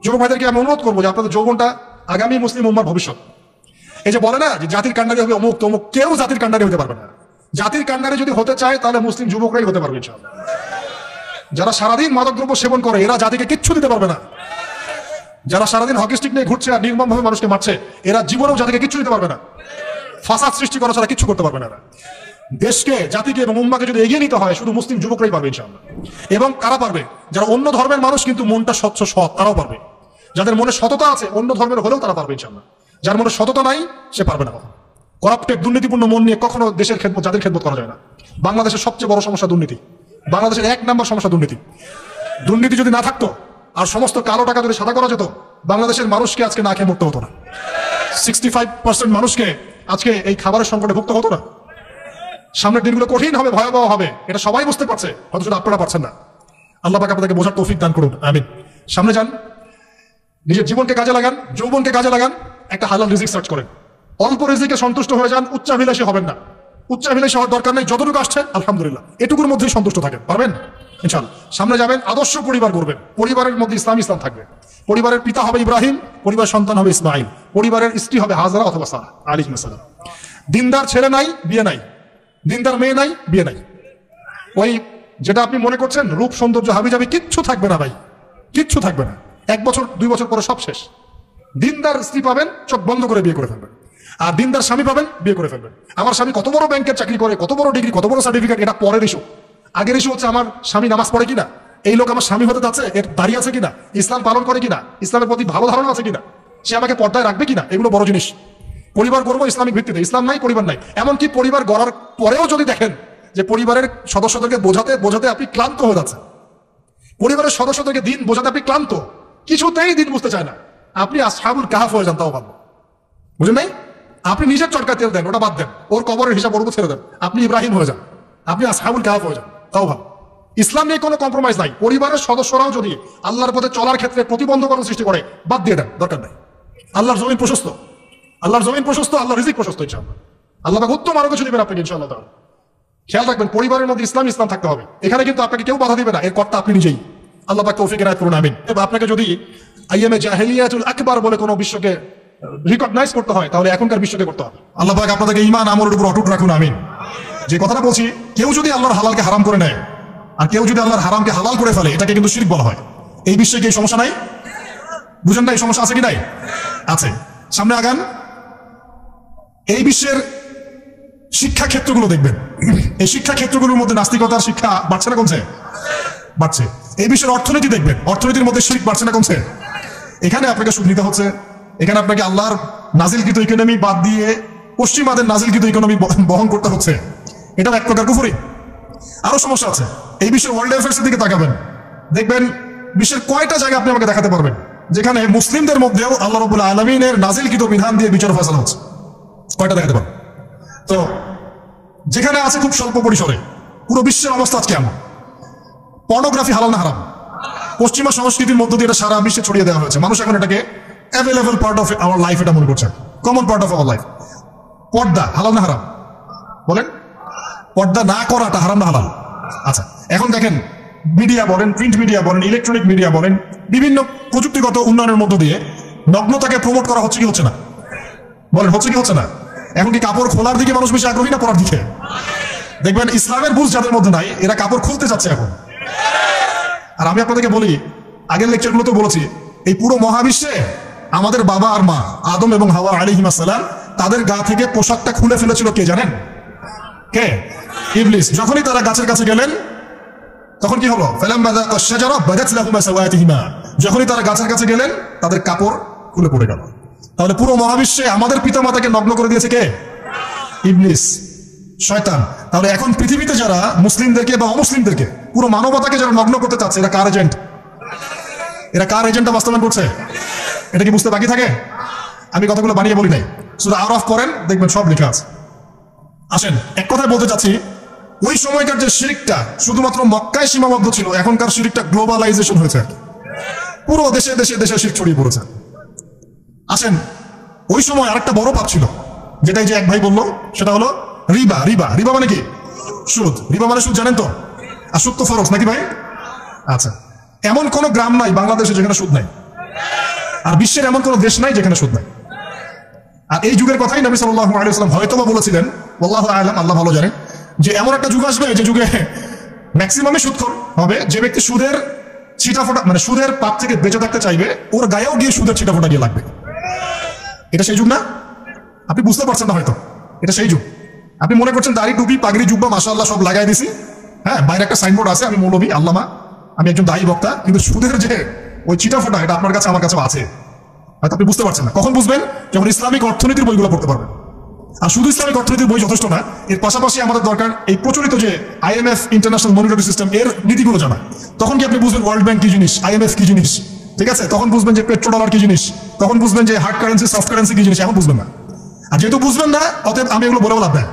যুবক ভাইদেরকে আমি অনুরোধ করবো যে আপনাদের যৌবনটা আগামী মুসলিম উম্মার ভবিষ্যৎ। এই যে বলে না যে জাতির কান্ডারি হবে অমুক তমুক, কেউ জাতির কান্ডারি হতে পারবে না। জাতির কান্ডারি যদি হতে চায় তাহলে মুসলিম যুবকরাই হতে পারবে ইনশাআল্লাহ। যারা সারাদিন মাদকদ্রব্য সেবন করে এরা জাতিকে কিচ্ছু দিতে পারবে না। যারা সারাদিন হকি স্টিক নিয়ে ঘুরছে আর নির্মমভাবে মানুষকে মারছে এরা জীবনেও জাতিকে কিচ্ছু দিতে পারবে না। ফাসাদ সৃষ্টি করা ছাড়া কিচ্ছু করতে পারবে না। দেশকে, জাতিকে এবং উম্মাকে যদি এগিয়ে নিতে হয় শুধু মুসলিম যুবকরাই পারবে ইনশাআল্লাহ। এবং কারা পারবে? যারা অন্য ধর্মের মানুষ কিন্তু মনটা স্বচ্ছ সৎ, তারাও পারবে। যাদের মনে সততা আছে অন্য ধর্মের হলেও তারা পারবে ইনশাআল্লাহ। যার মনে সততা নাই সে পারবে না। করাপ্টেড, দুর্নীতিপূর্ণ মন নিয়ে কখনো দেশের খেদমত, জাতির খেদমত করা যায় না। বাংলাদেশের সবচেয়ে বড় সমস্যা দুর্নীতি। বাংলাদেশের 1 নম্বর সমস্যা দুর্নীতি। দুর্নীতি যদি না থাকতো আর সমস্ত কালো টাকা যদি সাদা করা যেত, বাংলাদেশের মানুষকে আজকে না খেয়ে মরতে হতো না। 65% মানুষকে আজকে এই খাবারের সংকটে ভুগতে হতো না। সামনের দিনগুলো কঠিন হবে, ভয়াবহ হবে, এটা সবাই বুঝতে পারছে, হয়তো শুধু আপনারা পারছেন না। আল্লাহ পাক আপনাদেরকে বোঝার তৌফিক দান করুন, আমিন। সামনে যান, নিজের জীবনকে কাজে লাগান, যৌবনকে কাজে লাগান, একটা হালাল রিজিক সার্চ করেন। অল্প রিজিকে সন্তুষ্ট হয়ে যান, উচ্চাভিলাষী হবেন না। উচ্চাভিলাষী হওয়ার দরকার নেই, যতটুকু আসছে আলহামদুলিল্লাহ, এটুকুর মধ্যেই সন্তুষ্ট থাকেন, পারবেন ইনশাআল্লাহ। সামনে যাবেন, আদর্শ পরিবার করবেন, পরিবারের মধ্যে ইসলাম থাকবে। পরিবারের পিতা হবে ইব্রাহিম, পরিবার সন্তান হবে ইসমাইল, পরিবারের স্ত্রী হবে হাজরা অথবা সারা আলাইহিস সালাম। দিনদার ছেলে নাই, বিয়ে নাই। দিনদার মেয়ে নাই, বিয়ে নাই। ওই যেটা আপনি মনে করছেন রূপ সৌন্দর্য হাবিজাবি, কিচ্ছু থাকবে না ভাই, কিচ্ছু থাকবে না। 1 বছর 2 বছর পরে সব শেষ। দিনদার স্ত্রী পাবেন, চোখ বন্ধ করে বিয়ে করে ফেলবেন। আর দিনদার স্বামী পাবেন, বিয়ে করে ফেলবেন। আমার স্বামী কত বড় ব্যাংকের চাকরি করে, কত বড় ডিগ্রি, কত বড় সার্টিফিকেট, এটা পরের ইস্যু। আগের ইস্যু হচ্ছে আমার স্বামী নামাজ পড়ে কিনা, এই লোক আমার স্বামী হতে যাচ্ছে, এর দাঁড়িয়ে আছে কিনা, ইসলাম পালন করে কিনা, ইসলামের প্রতি ভালো ধারণা আছে কিনা, সে আমাকে পর্দায় রাখবে কিনা, এগুলো বড় জিনিস। পরিবার করবো ইসলামিক ভিত্তিতে, ইসলাম নাই, পরিবার নাই। এমনকি পরিবার গড়ার পরেও যদি দেখেন যে পরিবারের সদস্যদেরকে বোঝাতে বোঝাতে আপনি ক্লান্ত হয়ে যাচ্ছে, পরিবারের সদস্যদেরকে দিন বোঝাতে আপনি ক্লান্ত, কিছুতেই দিন বুঝতে চায় না, আপনি আসহাবুল কাহাফ হয়ে যান, তাও ভালো। বুঝলেন নাই? আপনি নিজের চরকা তেল দেন, ওটা বাদ দেন, ওর কবরের হিসাব ওর ছেড়ে দেন, আপনি ইব্রাহিম হয়ে যান, আপনি আসহাবুল কাহাফ হয়ে যান, তাও ভালো। ইসলাম নিয়ে কোনো কম্প্রোমাইজ নাই। পরিবারের সদস্যরাও যদি আল্লাহর পথে চলার ক্ষেত্রে প্রতিবন্ধকতা সৃষ্টি করে, বাদ দিয়ে দেন, দরকার নাই। আল্লাহর জমিন প্রশস্ত, আল্লাহর জমিন প্রশস্ত, আল্লাহর রিজিক প্রশস্ত ইনশাআল্লাহ। আল্লাহ পাক উত্তম আরো কিছু দিবেন আপনাকে ইনশাআল্লাহ তাআলা। খেয়াল রাখবেন, পরিবারের মধ্যে ইসলাম থাকতে হবে। এখানে কিন্তু আপনাকে কেউ বাধা দিবে না, এর কর্তা আপনি নিজেই। আল্লাহ পাক তৌফিক এনায়েত করুন, আমিন। আপনাকে যদি আইয়ামে জাহেলিয়াতুল আকবার বলে কোনো বিশ্বকে রিকগনাইজ করতে হয়, তাহলে এখনকার বিশ্বকে করতে হবে। আল্লাহ পাক আপনাদেরকে ঈমান আমলের উপর অটুট রাখুন, আমিন। যে কথাটা বলছি, কেউ যদি আল্লাহর হালালকে হারাম করে নেয় আর কেউ যদি আল্লাহর হারামকে হালাল করে ফেলে, এটাকে কিন্তু শিরক বলা হয়। এই বিশ্বে কি সমস্যা নাই? বুঝেন না, এই সমস্যা আছে কি নাই? আছে। সামনে আগান, এই বিশ্বের শিক্ষা ক্ষেত্রগুলো দেখবেন, এই শিক্ষা ক্ষেত্রগুলোর মধ্যে নাস্তিকতার শিক্ষা বাড়ছে না কমছে? বাড়ছে। এই বিশ্বের অর্থনীতি দেখবেন, অর্থনীতির মধ্যে শিরক বাড়ছে না কমছে? এখানে আপনাকে সুদ নিতে হচ্ছে, এখানে আপনাকে আল্লাহর নাজিলকৃত ইকোনমি বাদ দিয়ে পশ্চিমাদের নাজিলকৃত ইকোনমি বহন করতে হচ্ছে। এটা এক প্রকার কুফরি। আরো সমস্যা আছে। এই বিশ্বের ওয়ার্ল্ড অ্যাফেয়ার্স এর দিকে তাকাবেন, দেখবেন বিশ্বের কয়টা জায়গা আপনি আমাকে দেখাতে পারবেন যেখানে মুসলিমদের মধ্যেও আল্লাহ রাব্বুল আলামিনের নাজিলকৃত বিধান দিয়ে বিচার ফয়সালা হচ্ছে? কয়টা দেখাতে পারবেন? তো যেখানে আছে খুব স্বল্প পরিসরে। পুরো বিশ্বের অবস্থা আজকে এমন। পর্নোগ্রাফি হালাল না হারাম? পশ্চিমা সংস্কৃতির মধ্য দিয়ে এটা সারা বিশ্বে ছড়িয়ে দেওয়া হয়েছে। মানুষ এখন এটাকে available part of our life এটা মনে করছে, common part of our life. পর্দা হালাল না হারাম? বলেন, পর্দা না করাটা হারাম না হালাল? আচ্ছা, এখন দেখেন, মিডিয়া বলেন, প্রিন্ট মিডিয়া বলেন, ইলেকট্রনিক মিডিয়া বলেন, বিভিন্ন প্রযুক্তিগত উন্নয়নের মধ্য দিয়ে নগ্নতাকে প্রমোট করা হচ্ছে কি হচ্ছে না? বলেন, হচ্ছে কি হচ্ছে না? এখন কি কাপড় খোলার দিকে মানুষ বেশি আগ্রহী না পরার দিকে? দেখবেন ইসলামের বুঝ যাদের মধ্যে নাই, এরা কাপড় খুলতে যাচ্ছে এখন। আর আমি আপনাদেরকে বলি, আগের লেকচারগুলো তো বলেছি, এই পুরো মহাবিশ্বে আমাদের বাবা আর মা আদম এবং হাওয়া আলাইহিস সালাম, তাদের গা থেকে পোশাকটা খুলে ফেলেছিল কে জানেন? কে? ইবলিস। যখনই তারা গাছের কাছে গেলেন তখন কি হলো? ফালাম্মা যাকা শাজারা বাদাত লাহুমা সাওয়াতিহিমা। যখনই তারা গাছের কাছে গেলেন তাদের কাপড় খুলে পড়ে গেল। তাহলে পুরো মহাবিশ্বে আমাদের পিতামাতাকে নগ্ন করে দিয়েছে কে? ইবলিস, শয়তান। তাহলে এখন পৃথিবীতে যারা মুসলিমদেরকে বা অমুসলিমদেরকে, পুরো মানবতাকে যারা নগ্ন করতে চাচ্ছে, এরা কার এজেন্ট? এরা কার এজেন্টটা বাস্তবায়ন করছে? এটা কি বুঝতে বাকি থাকে? আমি কথাগুলো বানিয়ে বলি নাই, সূরা আরাফ পড়েন, দেখবেন সব লেখা আছে। আসেন, এক কথায় বলতে চাচ্ছি, ওই সময়কার যে শিরকটা শুধুমাত্র মক্কায় সীমাবদ্ধ ছিল, এখনকার শিরকটা গ্লোবালাইজেশন হয়েছে, পুরো দেশে দেশে দেশে শিরক ছড়িয়ে পড়েছে। আসেন, ওই সময় আরেকটা বড় পাপ ছিল, যেটাই যে এক ভাই বললো, সেটা হলো রিবা। রিবা, রিবা মানে কি? সুদ। রিবা মানে সুদ জানেন তো? আর সুদ তো ফরজ নাকি ভাই? আচ্ছা, এমন কোন গ্রাম নাই বাংলাদেশে যেখানে সুদ নাই। আর বিশ্বের এমন কোনো দেশ নাই যেখানে সুদ নাই। আর এই যুগের কথাই নবী সাল্লাল্লাহু আলাইহি ওয়াসাল্লাম হয়তোবা বলেছিলেন, আল্লাহু আ'লাম, আল্লাহ ভালো জানেন, যে এমন একটা যুগ আসবে যে যুগে ম্যাক্সিমামই সুদখোর হবে। যে ব্যক্তি সুদের ছিটাফোটা মানে সুদের পাপ থেকে বেঁচে থাকতে চাইবে, ওর গায়েও গিয়ে সুদের ছিটাফোটা গিয়ে লাগবে। এটা সেই যুগ না? আপনি বুঝতে পারছেন না হয়তো, এটা সেই যুগ। আপনি মনে করছেন দাড়ি টুপি পাগড়ি জুব্বা মাশাআল্লাহ সব লাগাই দিছি, হ্যাঁ, বাইরে একটা সাইনবোর্ড আছে, আমি মৌলভী আল্লামা, আমি একজন দায়ী বক্তা, কিন্তু সুদের যে ওই ছিটাফোটা এটা আপনার কাছে আমার কাছেও আছে। হয়তো আপনি বুঝতে পারছেন না। কখন বুঝবেন? যখন ইসলামিক অর্থনীতির বইগুলো পড়তে পারবেন। আর শুধু ইসলামিক অর্থনীতির বই যথেষ্ট না, এর পাশাপাশি আমাদের দরকার এই প্রচলিত যে IMF ইন্টারন্যাশনাল মনিটারি সিস্টেম এর নীতিগুলো জানা। তখন কি আপনি বুঝবেন ওয়ার্ল্ড ব্যাংক কি জিনিস, IMF কি জিনিস, ঠিক আছে? তখন বুঝবেন যে পেট্রো ডলার কি জিনিস, তখন বুঝবেন যে হার্ড কারেন্সি সফট কারেন্সি কি জিনিস, এখন বুঝবেন না। আর যেহেতু বুঝবেন না, অতএব আমি এগুলো বলেও লাভ নাই।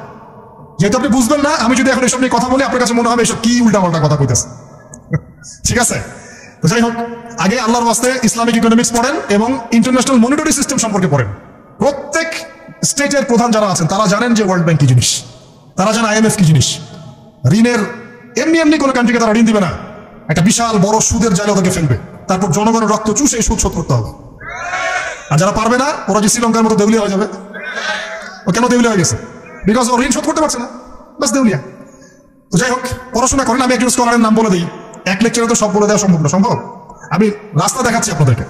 যেহেতু আপনি বুঝবেন না, আমি যদি এখন এসব নিয়ে কথা বলি, আপনার কাছে মনে হবে এসব কি উল্টাপাল্টা কথা কইতেছে, ঠিক আছে? তো যাই হোক, আগে আল্লাহর ওয়াস্তে ইসলামিক ইকোনমিক্স পড়েন এবং ইন্টারন্যাশনাল মনিটারি সিস্টেম সম্পর্কে পড়েন। প্রত্যেক স্টেটের প্রধান যারা আছেন তারা জানেন যে ওয়ার্ল্ড ব্যাংক কি জিনিস, তারা জানেন IMF কি জিনিস। ঋণের এমনি এমনি কোনো কান্ট্রিকে তারা ঋণ দিবে না, একটা বিশাল বড় সুদের জালে ওদেরকে ফেলবে, তারপর জনগণের রক্ত চুষে সুদ শোধ করতে হবে। আর যারা পারবে না, ওরা যে শ্রীলঙ্কার মতো দেউলিয়া হয়ে যাবে। ও কেন দেউলিয়া হয়ে গেছে? বিকজ ও ঋণ শোধ করতে পারছে না, বাস দেউলিয়া। তো যাই হোক, পড়াশোনা করেন। আমি একজন স্কলারের নাম বলে দিই, এক লেকচারে তো সব বলে দেওয়া সম্ভব না। সম্ভব? আমি রাস্তা দেখাচ্ছি আপনাদেরকে।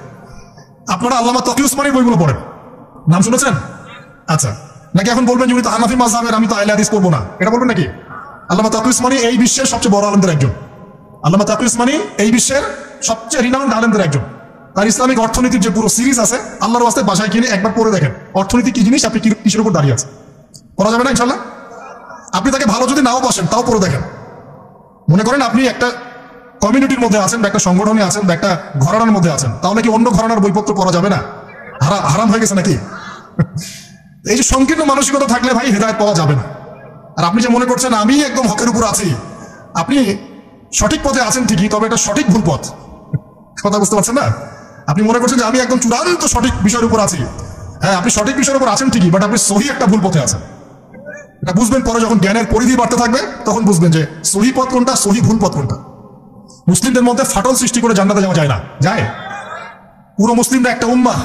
আপনারা আল্লামা তকি উসমানীর বইগুলো পড়েন, নাম শুনেছেন? আচ্ছা, নাকি এখন বলবেন যে উনি তো হানাফি মাযহাবের, আমি তো আহলে হাদিস পড়বো না, এটা বলবেন নাকি? আল্লামা তকি উসমানী এই বিশ্বের সবচেয়ে বড় আলেমদের একজন। আল্লামা তকি উসমানী এই বিশ্বের সবচেয়ে রিনাউন্ড আলেমদের একজন। তার ইসলামিক অর্থনীতির যে পুরো সিরিজ আছে, আল্লাহর ওয়াস্তে বাসায় কিনে একবার পড়ে দেখেন অর্থনীতি কি জিনিস, আপনি কিসের উপর দাঁড়িয়ে আছে। পড়া যাবে না ইনশাল্লাহ? আপনি তাকে ভালো যদি নাও বাসেন, তাও পড়ে দেখেন। মনে করেন আপনি একটা কমিউনিটির মধ্যে আছেন, বা একটা সংগঠনে আছেন, বা একটা ঘরানার মধ্যে আছেন, তাহলে কি অন্য ঘরানার বইপত্র পড়া যাবে না? হারাম হয়ে গেছে নাকি? এই যে সংকীর্ণ মানসিকতা থাকলে ভাই হেদায়েত পাওয়া যাবে না। আর আপনি যে মনে করছেন আমি একদম হকের উপর আছি, আপনি সঠিক পথে আছেন ঠিকই, তবে এটা সঠিক ভুল পথ। কথা বুঝতে পারছেন না? আপনি মনে করছেন যে আমি একদম চূড়ান্ত সঠিক বিষয়ের উপর আছি। হ্যাঁ, আপনি সঠিক বিষয়ের উপর আছেন ঠিকই, বাট আপনি সহি একটা ভুল পথে আছেন। এটা বুঝবেন পরে, যখন জ্ঞানের পরিধি বাড়তে থাকবে, তখন বুঝবেন যে সহি পথ কোনটা, সহি ভুল পথ কোনটা। মুসলিমদের মধ্যে ফাটল সৃষ্টি করে জান্নাতে যাওয়া যায় না। যায়? পুরো মুসলিমরা একটা উম্মাহ,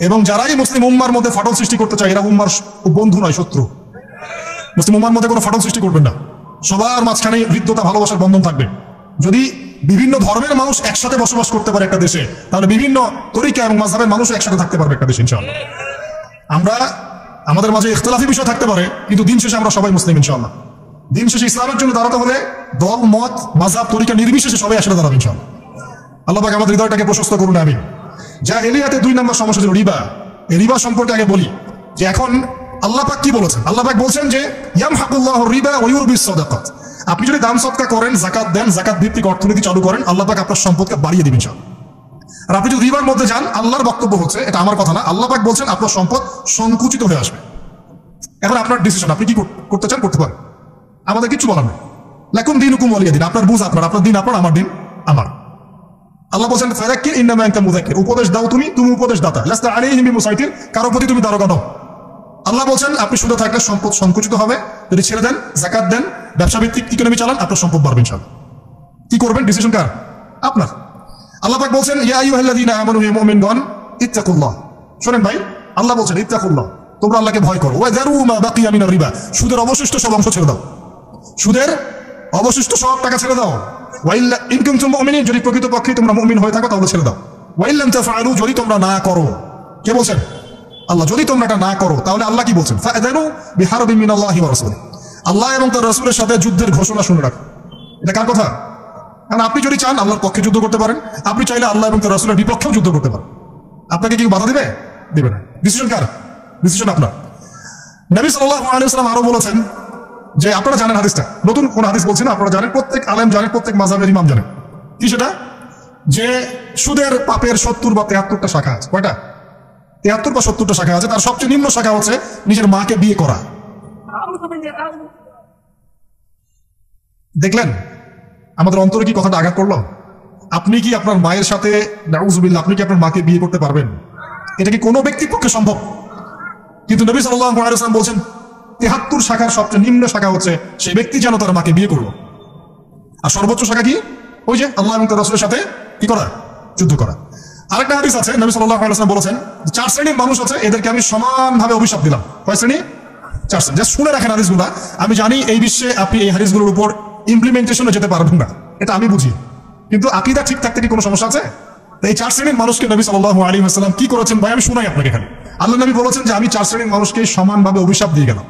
এবং যারাই মুসলিম উম্মার মধ্যে ফাটল সৃষ্টি করতে চায়, এরা উম্মার বন্ধু নয়, শত্রু। মুসলিম উম্মার মধ্যে কোনো ফাটল সৃষ্টি করবেন না। সবার মাঝখানে হৃদ্যতা, ভালোবাসার বন্ধন থাকবে। যদি বিভিন্ন ধর্মের মানুষ একসাথে বসবাস করতে পারে একটা দেশে, তাহলে বিভিন্ন তরিকা এবং মাযহাবের মানুষ একসাথে থাকতে পারবে একটা দেশে ইনশাআল্লাহ। আমরা আমাদের মাঝে ইখতিলাফি বিষয় থাকতে পারে, কিন্তু দিন শেষে আমরা সবাই মুসলিম ইনশাআল্লাহ। দিন শেষে ইসলামের জন্য দাঁড়াতে হলে দল মত মাযহাব তরিকা নির্বিশেষে সবাই একসাথে দাঁড়াবে ইনশাআল্লাহ। আল্লাহ পাক আমাদের হৃদয়টাকে প্রশস্ত করুন, আমিন। জাহেলিয়াতে 2 নম্বর সমস্যা ছিল রিবা। এই রিবা সম্পর্কে আগে বলি যে এখন আল্লাহ পাক কি বলেছেন। আল্লাহ পাক বলছেন যে ইয়ামহাকুল্লাহু রিবা ওয়া ইউরবিস সাদাকাত। আপনি যদি দান সদকা করেন, যাকাত দেন, যাকাত ভিত্তিক অর্থনীতি চালু করেন, আল্লাহ পাক আপনার সম্পদকে বাড়িয়ে দিবেন ইনশাআল্লাহ। আর আপনি যদি রিবার মধ্যে যান, আল্লাহর বক্তব্য হচ্ছে, এটা আমার কথা না, আল্লাহ পাক বলছেন আপনার সম্পদ সংকুচিত হয়ে আসবে। এখন আপনার ডিসিশন, আপনি কি করতে চান করতে পারেন, আমাদের কিছু বলার নেই। লাকুম দীনুকুম ওয়ালিয়া দিন, আপনার বুঝ আপনার, আপনার দিন আপনার, আমার দিন আমার। আল্লাহ বলছেন ফাযাক্কির ইন্নামা আনতা মুযাক্কির, উপদেশ দাও তুমি, তুমি উপদেশ দাতা, লাস্তা আলাইহিম বিমুসাইতির, কারো প্রতি তুমি দারোগা নও। আল্লাহ বলছেন আপনি শুধু থাকলে সম্পদ সংকুচিত হবে, যদি ছেড়ে দেন, যাকাত দেন, ব্যবসা ভিত্তিক ইকোনমি চালান, আপনার সম্পদ বাড়বে ইনশাআল্লাহ। কি করবেন, ডিসিশন কার? আপনার। আল্লাহ পাক বলছেন ইয়া আইয়ুহাল্লাযীনা আমানু হে মুমিনগণ ইত্তাকুল্লাহ। শুনেন ভাই, আল্লাহ বলছেন ইত্তাকুল্লাহ, তোমরা আল্লাহকে ভয় করো। ওয়া যারু মা বাকিয়া মিনার রিবা, সুদের অবশিষ্ট সব অংশ ছেড়ে দাও, সুদের অবশিষ্ট সব টাকা ছেড়ে দাও। ওয়া ইল্লা ইন কুনতুম মুমিনিন, যদি প্রকৃতপক্ষে তোমরা মুমিন হয়ে থাকো তাহলে ছেড়ে দাও। ওয়া ইল্লাম তাফআলু, যদি তোমরা না করো। কে বলছেন? আল্লাহ। যদি তোমরা এটা না করো, তাহলে আল্লাহ কি বলছেন? ফাআযানু বিহারবিন মিনাল্লাহি ওয়া রাসূলিহি, আল্লাহ এবং তার রাসূলের সাথে যুদ্ধের ঘোষণা শুনে রাখো। এটা কার কথা? কারণ আপনি যদি চান আল্লাহর পক্ষে যুদ্ধ করতে পারেন, আপনি চাইলে আল্লাহ এবং তার রাসূলের বিপক্ষেও যুদ্ধ করতে পারেন। আপনাকে কি বাধা দিবে? দিবে না। ডিসিশন কার? ডিসিশন আপনার। নবী সাল্লাল্লাহু আলাইহি ওয়াসাল্লাম আরো বলেছেন যে, আপনারা জানেন হাদিসটা, নতুন কোন হাদিস বলছি না, আপনারা জানেন, প্রত্যেক আলেম জানেন, প্রত্যেক মাযহাবের ইমাম জানেন। কি সেটা? যে সুদের পাপের 70 বা 73টা শাখা আছে। কয়টা? 73 বা 70টা শাখা আছে। তার সবচেয়ে নিম্ন শাখা হচ্ছে নিজের মাকে বিয়ে করা। দেখলেন আমাদের অন্তরে কি কথাটা আঘাত করলো? আপনি কি আপনার মায়ের সাথে, নাউযুবিল্লাহ, আপনি কি আপনার মাকে বিয়ে করতে পারবেন? এটা কি কোনো ব্যক্তির পক্ষে সম্ভব? কিন্তু নবী সাল্লাল্লাহু আলাইহি ওয়াসাল্লাম বলছেন 73 শাখার সবচেয়ে নিম্ন শাখা হচ্ছে সেই ব্যক্তি যেন তার মাকে বিয়ে করলো। আর সর্বোচ্চ শাখা কি? ওই যে আল্লাহ এবং তার রাসূলের সাথে কি করা? যুদ্ধ করা। আরেকটা হাদিস আছে, নবী সাল্লাল্লাহু আলাইহি ওয়াসাল্লাম বলেছেন 4 শ্রেণীর মানুষ আছে, এদেরকে আমি সমানভাবে অভিশাপ দিলাম। কয় শ্রেণী? 4 শ্রেণী। জাস্ট শুনে রাখেন হাদিসগুলা। আমি জানি এই বিশ্বে আপনি এই হাদিসগুলোর উপর ইমপ্লিমেন্টেশনে যেতে পারবেন না, এটা আমি বুঝি, কিন্তু আকীদা ঠিক থাকতে কি কোনো সমস্যা আছে? এই 4 শ্রেণীর মানুষকে নবী সাল্লাল্লাহু আলাইহি ওয়াসাল্লাম কি করেছেন ভাই আমি শুনাই আপনাকে খালি। আল্লাহ নবী বলেছেন যে আমি 4 শ্রেণীর মানুষকে সমানভাবে অভিশাপ দিয়ে গেলাম,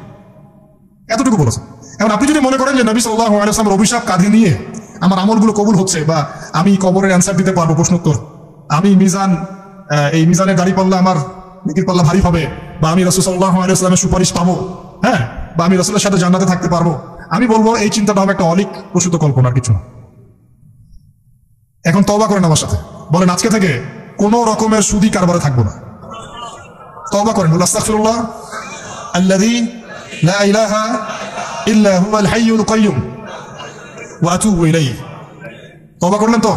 এতটুকু বলেছেন। এখন আপনি যদি মনে করেন যে নবী সাল্লাল্লাহু আলাইহি ওয়াসাল্লামের অভিশাপ কাঁধে নিয়ে আমার আমলগুলো কবুল হচ্ছে, বা আমি কবরের অ্যান্সার দিতে পারবো প্রশ্নোত্তর, আমি মিজান এই মিজানের দাড়ি পাল্লা আমার নেকির পাল্লা ভারী হবে, বা আমি রাসূল সাল্লাল্লাহু আলাইহি ওয়াসাল্লামের সুপারিশ পাবো, হ্যাঁ, বা আমি রাসূলের সাথে জান্নাতে থাকতে পারবো, আমি বলবো এই চিন্তাটা হবে একটা অলিক প্রসূত কল্পনার কিছু না। এখন তওবা করেন আমার সাথে, বলেন আজকে থেকে কোনো রকমের সুদি কারবারে থাকবো না। তওবা করেন, বলেন আস্তাগফিরুল্লাহ আল্লাযী লা ইলাহা ইল্লা হুয়াল হাইয়ুল কাইয়্যুম ওয়া আতুবু ইলাইহি। তওবা করলেন তো?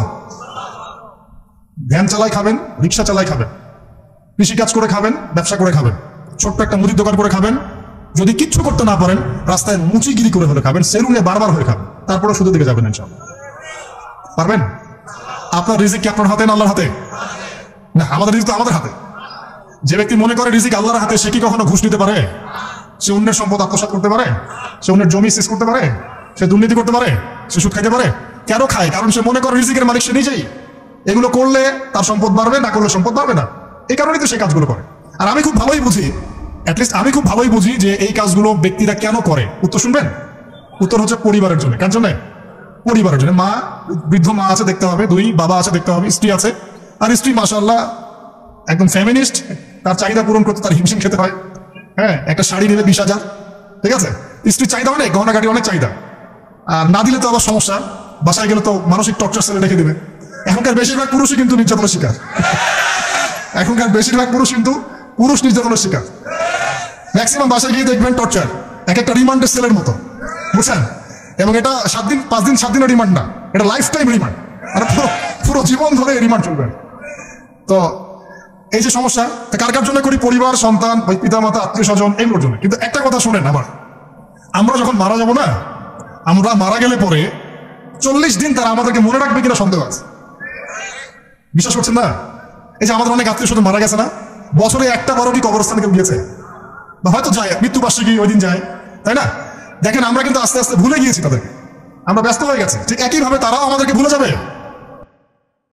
ভ্যান চালাই খাবেন, রিক্সা চালাই খাবেন, কৃষি কাজ করে খাবেন, ব্যবসা করে খাবেন, ছোট্ট একটা মুদির দোকান করে খাবেন, যদি কিচ্ছু করতে না পারেন রাস্তায় মুচিগিরি করে হলে খাবেন, সেলুনে বারবার হয়ে খাবেন, তারপরে শুধু দিকে যাবেন ইনশাআল্লাহ। পারবেন? আপনার রিজিক কি আপনার হাতে না আল্লাহর হাতে? না, আমাদের রিজিক তো আমাদের হাতে। যে ব্যক্তি মনে করে রিজিক আল্লাহর হাতে, সে কি কখনো ঘুষ নিতে পারে? সে অন্যের সম্পদ আত্মসাৎ করতে পারে? সে অন্যের জমি সিজ করতে পারে? সে দুর্নীতি করতে পারে? সে সুদ খাইতে পারে? কেন খায়? কারণ সে মনে করে রিজিকের মালিক সে নিজেই। এগুলো করলে তার সম্পদ বাড়বে, না করলে সম্পদ বাড়বে না, এই কারণেই তো সে কাজগুলো করে। আর আমি খুব ভালোই বুঝি, অ্যাটলিস্ট আমি খুব ভালোই বুঝি যে এই কাজগুলো ব্যক্তিরা কেন করে। উত্তর শুনবেন? উত্তর হচ্ছে পরিবারের জন্য। কার জন্য? পরিবারের জন্য। মা, বৃদ্ধ মা আছে দেখতে হবে, 2 বাবা আছে দেখতে হবে, স্ত্রী আছে, আর স্ত্রী মাশাআল্লাহ একদম ফেমিনিস্ট, তার চাহিদা পূরণ করতে তার হিমশিম খেতে হয়। হ্যাঁ, একটা শাড়ি নিলে 20,000, ঠিক আছে, স্ত্রীর চাহিদা অনেক, গহনা গাড়ি অনেক চাহিদা, আর না দিলে তো আবার সমস্যা, বাসায় গেলে তো মানসিক টর্চার সেলে রেখে দেবে। এখনকার বেশিরভাগ পুরুষই কিন্তু নির্যাতনের শিকার, এখনকার বেশিরভাগ পুরুষ কিন্তু পুরুষ নির্যাতনের শিকার। ম্যাক্সিমাম বাসায় গিয়ে দেখবেন টর্চার, এক একটা রিমান্ডের সেলের মতো, বুঝছেন? এবং এটা 7 দিন 5 দিন 7 দিনের রিমান্ড না, এটা লাইফ টাইম রিমান্ড, মানে পুরো জীবন ধরে রিমান্ড চলবে। তো এই যে সমস্যা, কার কার জন্য করি? পরিবার, সন্তান, পিতা মাতা, আত্মীয় স্বজন, এগুলোর জন্য। কিন্তু একটা কথা শোনেন আমার, আমরা যখন মারা যাব না, আমরা মারা গেলে পরে 40 দিন তারা আমাদেরকে মনে রাখবে কিনা সন্দেহ আছে। বিশ্বাস করছেন না? এই যে আমাদের অনেক আত্মীয় স্বজন মারা গেছে না, বছরে একটা বারো কি কবরস্থানে কেউ গিয়েছে, বা হয়তো যায় মৃত্যুবার্ষিকী ওই দিন যায়, তাই না? দেখেন আমরা কিন্তু আস্তে আস্তে ভুলে গিয়েছি তাদেরকে, আমরা ব্যস্ত হয়ে গেছি। ঠিক একইভাবে তারাও আমাদেরকে ভুলে যাবে।